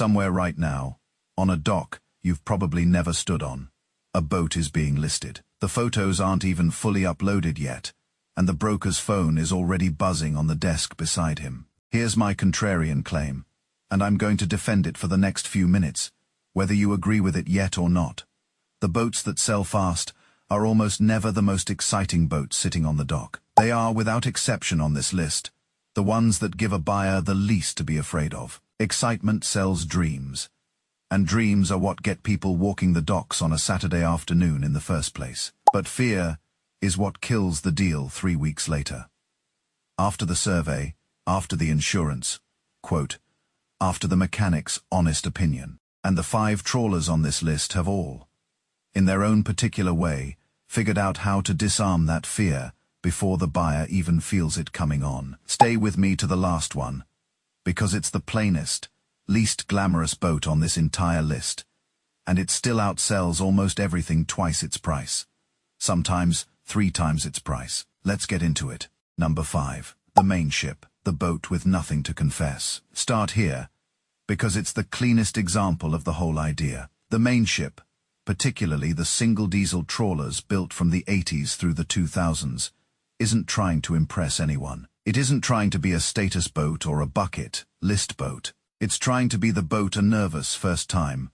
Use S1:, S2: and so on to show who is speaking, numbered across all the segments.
S1: Somewhere right now, on a dock you've probably never stood on, a boat is being listed. The photos aren't even fully uploaded yet, and the broker's phone is already buzzing on the desk beside him. Here's my contrarian claim, and I'm going to defend it for the next few minutes, whether you agree with it yet or not. The boats that sell fast are almost never the most exciting boats sitting on the dock. They are, without exception on this list, the ones that give a buyer the least to be afraid of. Excitement sells dreams, and dreams are what get people walking the docks on a Saturday afternoon in the first place. But fear is what kills the deal 3 weeks later. After the survey, after the insurance, quote, after the mechanic's honest opinion. And the 5 trawlers on this list have all, in their own particular way, figured out how to disarm that fear before the buyer even feels it coming on. Stay with me to the last one, because it's the plainest, least glamorous boat on this entire list, and it still outsells almost everything twice its price. Sometimes 3 times its price. Let's get into it. Number 5. The main ship, the boat with nothing to confess. Start here, because it's the cleanest example of the whole idea. The main ship, particularly the single diesel trawlers built from the 80s through the 2000s, isn't trying to impress anyone. It isn't trying to be a status boat or a bucket list boat. It's trying to be the boat a nervous first-time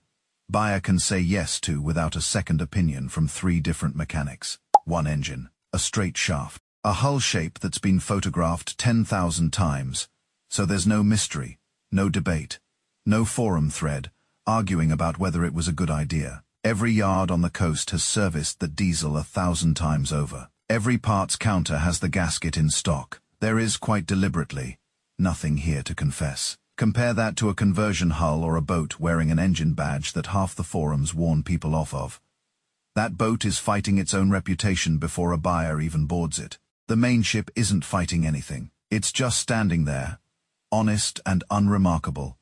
S1: buyer can say yes to without a second opinion from 3 different mechanics. 1 engine, a straight shaft, a hull shape that's been photographed 10,000 times, so there's no mystery, no debate, no forum thread arguing about whether it was a good idea. Every yard on the coast has serviced the diesel 1,000 times over. Every parts counter has the gasket in stock. There is, quite deliberately, nothing here to confess. Compare that to a conversion hull or a boat wearing an engine badge that half the forums warn people off of. That boat is fighting its own reputation before a buyer even boards it. The main ship isn't fighting anything. It's just standing there, honest and unremarkable.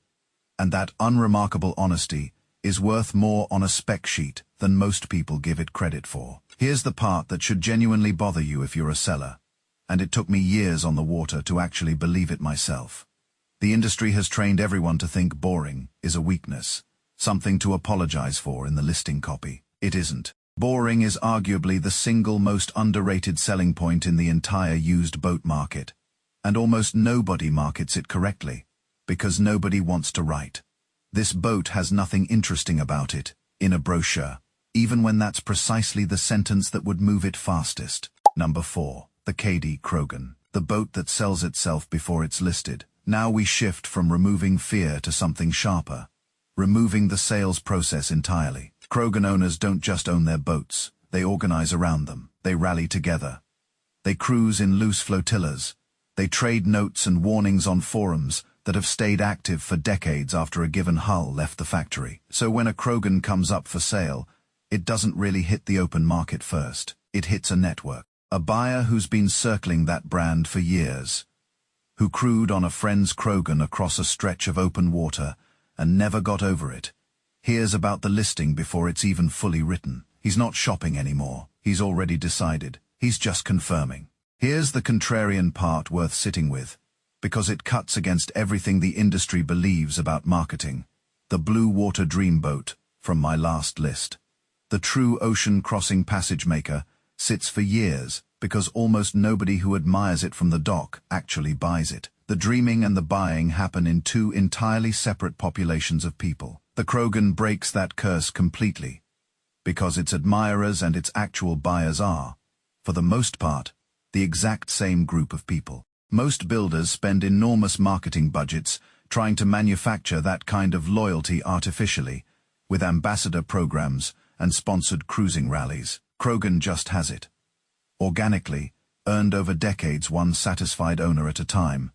S1: And that unremarkable honesty is worth more on a spec sheet than most people give it credit for. Here's the part that should genuinely bother you if you're a seller, and it took me years on the water to actually believe it myself. The industry has trained everyone to think boring is a weakness, something to apologize for in the listing copy. It isn't. Boring is arguably the single most underrated selling point in the entire used boat market, and almost nobody markets it correctly, because nobody wants to write, "This boat has nothing interesting about it," in a brochure, even when that's precisely the sentence that would move it fastest. Number 4. The KD Krogan, the boat that sells itself before it's listed. Now we shift from removing fear to something sharper, removing the sales process entirely. Krogan owners don't just own their boats, they organize around them, they rally together. They cruise in loose flotillas, they trade notes and warnings on forums that have stayed active for decades after a given hull left the factory. So when a Krogan comes up for sale, it doesn't really hit the open market first, it hits a network. A buyer who's been circling that brand for years, who crewed on a friend's Krogan across a stretch of open water and never got over it, hears about the listing before it's even fully written. He's not shopping anymore, he's already decided, he's just confirming. Here's the contrarian part worth sitting with, because it cuts against everything the industry believes about marketing. The blue water dream boat, from my last list. The true ocean-crossing passage maker sits for years because almost nobody who admires it from the dock actually buys it. The dreaming and the buying happen in 2 entirely separate populations of people. The Krogan breaks that curse completely, because its admirers and its actual buyers are, for the most part, the exact same group of people. Most builders spend enormous marketing budgets trying to manufacture that kind of loyalty artificially, with ambassador programs and sponsored cruising rallies. Krogan just has it. Organically, earned over decades, one satisfied owner at a time,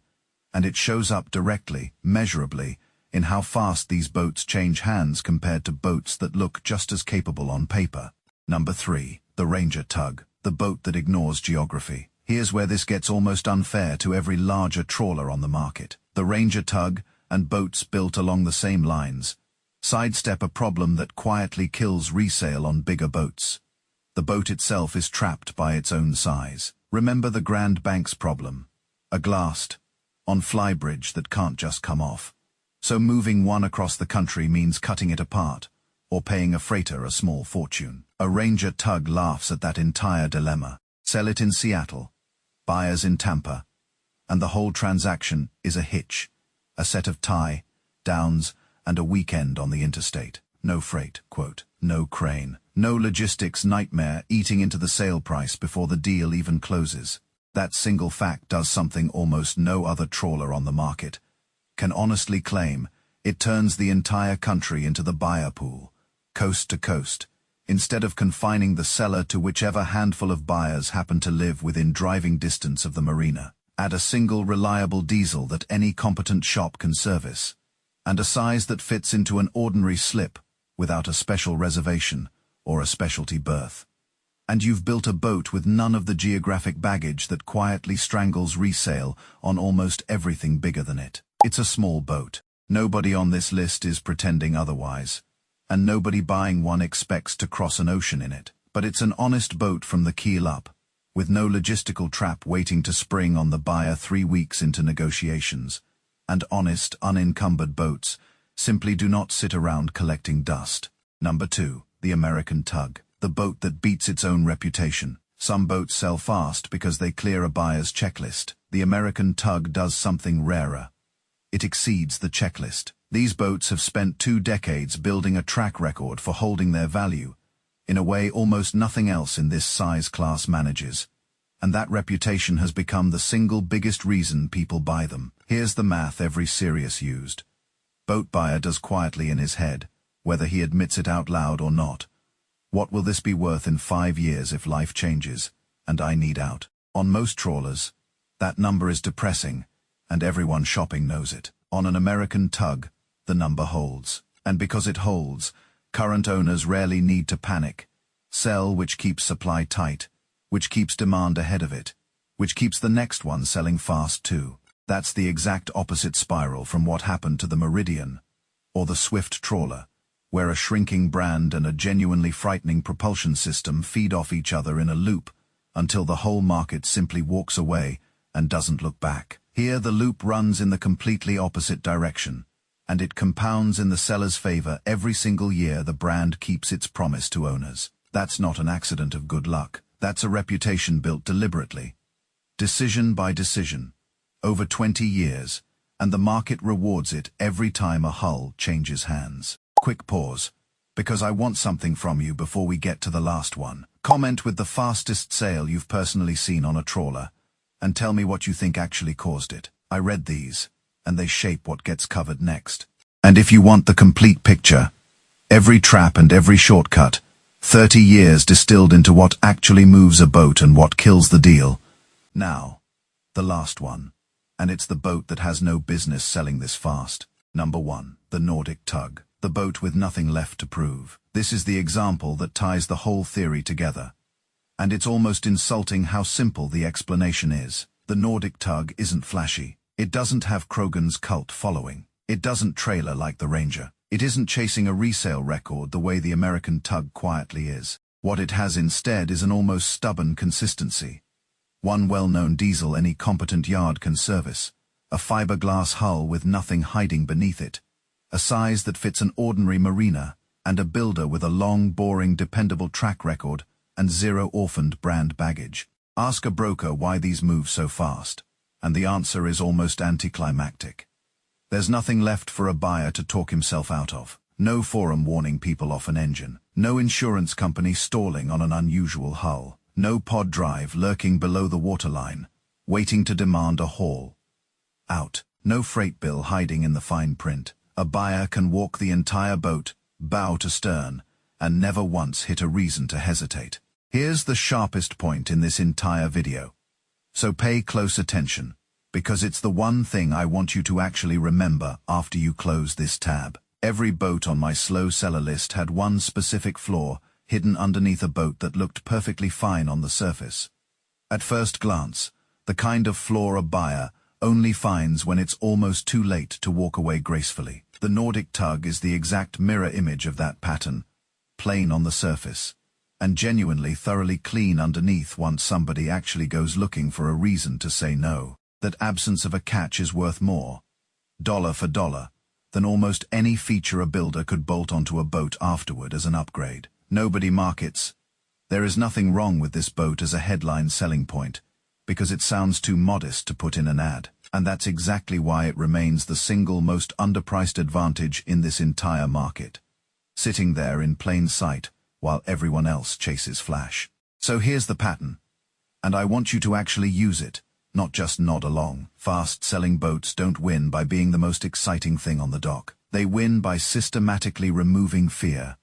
S1: and it shows up directly, measurably, in how fast these boats change hands compared to boats that look just as capable on paper. Number 3. The Ranger Tug, the boat that ignores geography. Here's where this gets almost unfair to every larger trawler on the market. The Ranger Tug, and boats built along the same lines, sidestep a problem that quietly kills resale on bigger boats. The boat itself is trapped by its own size. Remember the Grand Banks problem, a glassed, on flybridge that can't just come off. So moving one across the country means cutting it apart, or paying a freighter a small fortune. A Ranger Tug laughs at that entire dilemma. Sell it in Seattle, buyers in Tampa, and the whole transaction is a hitch, a set of tie, downs, and a weekend on the interstate. No freight, quote, no crane, no logistics nightmare eating into the sale price before the deal even closes. That single fact does something almost no other trawler on the market can honestly claim. It turns the entire country into the buyer pool, coast to coast, instead of confining the seller to whichever handful of buyers happen to live within driving distance of the marina. Add a single reliable diesel that any competent shop can service, and a size that fits into an ordinary slip without a special reservation or a specialty berth. And you've built a boat with none of the geographic baggage that quietly strangles resale on almost everything bigger than it. It's a small boat. Nobody on this list is pretending otherwise, and nobody buying one expects to cross an ocean in it. But it's an honest boat from the keel up, with no logistical trap waiting to spring on the buyer 3 weeks into negotiations. And honest, unencumbered boats simply do not sit around collecting dust. Number 2, the American Tug, the boat that beats its own reputation. Some boats sell fast because they clear a buyer's checklist. The American Tug does something rarer. It exceeds the checklist. These boats have spent 2 decades building a track record for holding their value, in a way almost nothing else in this size class manages, and that reputation has become the single biggest reason people buy them. Here's the math every serious used boat buyer does quietly in his head, whether he admits it out loud or not. What will this be worth in 5 years if life changes, and I need out? On most trawlers, that number is depressing, and everyone shopping knows it. On an American Tug, the number holds. And because it holds, current owners rarely need to panic. Sell, which keeps supply tight, which keeps demand ahead of it, which keeps the next one selling fast too. That's the exact opposite spiral from what happened to the Meridian, or the Swift trawler, where a shrinking brand and a genuinely frightening propulsion system feed off each other in a loop until the whole market simply walks away and doesn't look back. Here the loop runs in the completely opposite direction, and it compounds in the seller's favor every single year the brand keeps its promise to owners. That's not an accident of good luck. That's a reputation built deliberately, decision by decision, over 20 years, and the market rewards it every time a hull changes hands. Quick pause, because I want something from you before we get to the last one. Comment with the fastest sale you've personally seen on a trawler, and tell me what you think actually caused it. I read these, and they shape what gets covered next. And if you want the complete picture, every trap and every shortcut, 30 years distilled into what actually moves a boat and what kills the deal. Now, the last one, and it's the boat that has no business selling this fast. Number 1, the Nordic Tug, the boat with nothing left to prove. This is the example that ties the whole theory together. And it's almost insulting how simple the explanation is. The Nordic Tug isn't flashy. It doesn't have Krogan's cult following. It doesn't trailer like the Ranger. It isn't chasing a resale record the way the American Tug quietly is. What it has instead is an almost stubborn consistency. One well-known diesel any competent yard can service, a fiberglass hull with nothing hiding beneath it, a size that fits an ordinary marina, and a builder with a long, boring, dependable track record and zero orphaned brand baggage. Ask a broker why these move so fast, and the answer is almost anticlimactic. There's nothing left for a buyer to talk himself out of. No forum warning people off an engine. No insurance company stalling on an unusual hull. No pod drive lurking below the waterline, waiting to demand a haul out. No freight bill hiding in the fine print. A buyer can walk the entire boat, bow to stern, and never once hit a reason to hesitate. Here's the sharpest point in this entire video. So pay close attention, because it's the one thing I want you to actually remember after you close this tab. Every boat on my slow seller list had one specific flaw hidden underneath a boat that looked perfectly fine on the surface. At first glance, the kind of flaw a buyer only finds when it's almost too late to walk away gracefully. The Nordic Tug is the exact mirror image of that pattern, plain on the surface, and genuinely thoroughly clean underneath once somebody actually goes looking for a reason to say no. That absence of a catch is worth more, dollar for dollar, then almost any feature a builder could bolt onto a boat afterward as an upgrade. Nobody markets. There is nothing wrong with this boat as a headline selling point, because it sounds too modest to put in an ad. And that's exactly why it remains the single most underpriced advantage in this entire market, sitting there in plain sight while everyone else chases flash. So here's the pattern, and I want you to actually use it, not just nod along. Fast-selling boats don't win by being the most exciting thing on the dock. They win by systematically removing fear.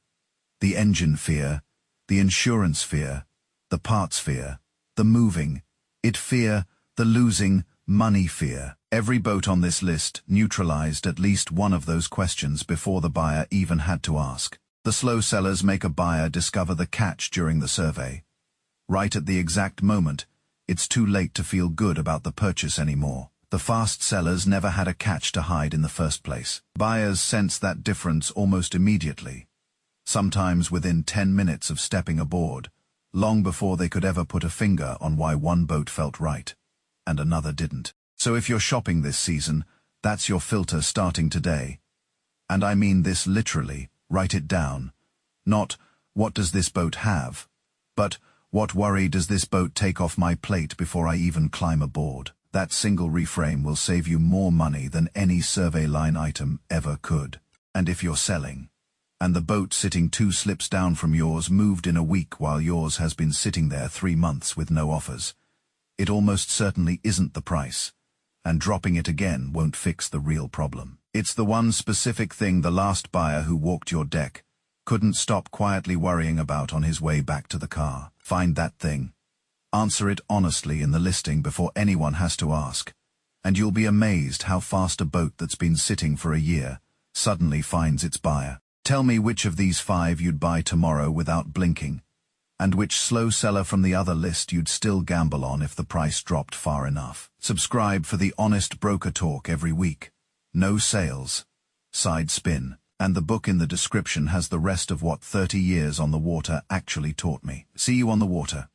S1: The engine fear, the insurance fear, the parts fear, the moving, it fear, the losing, money fear. Every boat on this list neutralized at least one of those questions before the buyer even had to ask. The slow sellers make a buyer discover the catch during the survey. Right at the exact moment, it's too late to feel good about the purchase anymore. The fast sellers never had a catch to hide in the first place. Buyers sense that difference almost immediately, sometimes within 10 minutes of stepping aboard, long before they could ever put a finger on why one boat felt right and another didn't. So if you're shopping this season, that's your filter starting today. And I mean this literally. Write it down. Not, what does this boat have? But, what worry does this boat take off my plate before I even climb aboard? That single reframe will save you more money than any survey line item ever could. And if you're selling, and the boat sitting 2 slips down from yours moved in a week while yours has been sitting there 3 months with no offers, it almost certainly isn't the price, and dropping it again won't fix the real problem. It's the one specific thing the last buyer who walked your deck couldn't stop quietly worrying about on his way back to the car. Find that thing. Answer it honestly in the listing before anyone has to ask, and you'll be amazed how fast a boat that's been sitting for a year suddenly finds its buyer. Tell me which of these 5 you'd buy tomorrow without blinking, and which slow seller from the other list you'd still gamble on if the price dropped far enough. Subscribe for the honest broker talk every week. No sales, side spin, and the book in the description has the rest of what 30 years on the water actually taught me. See you on the water.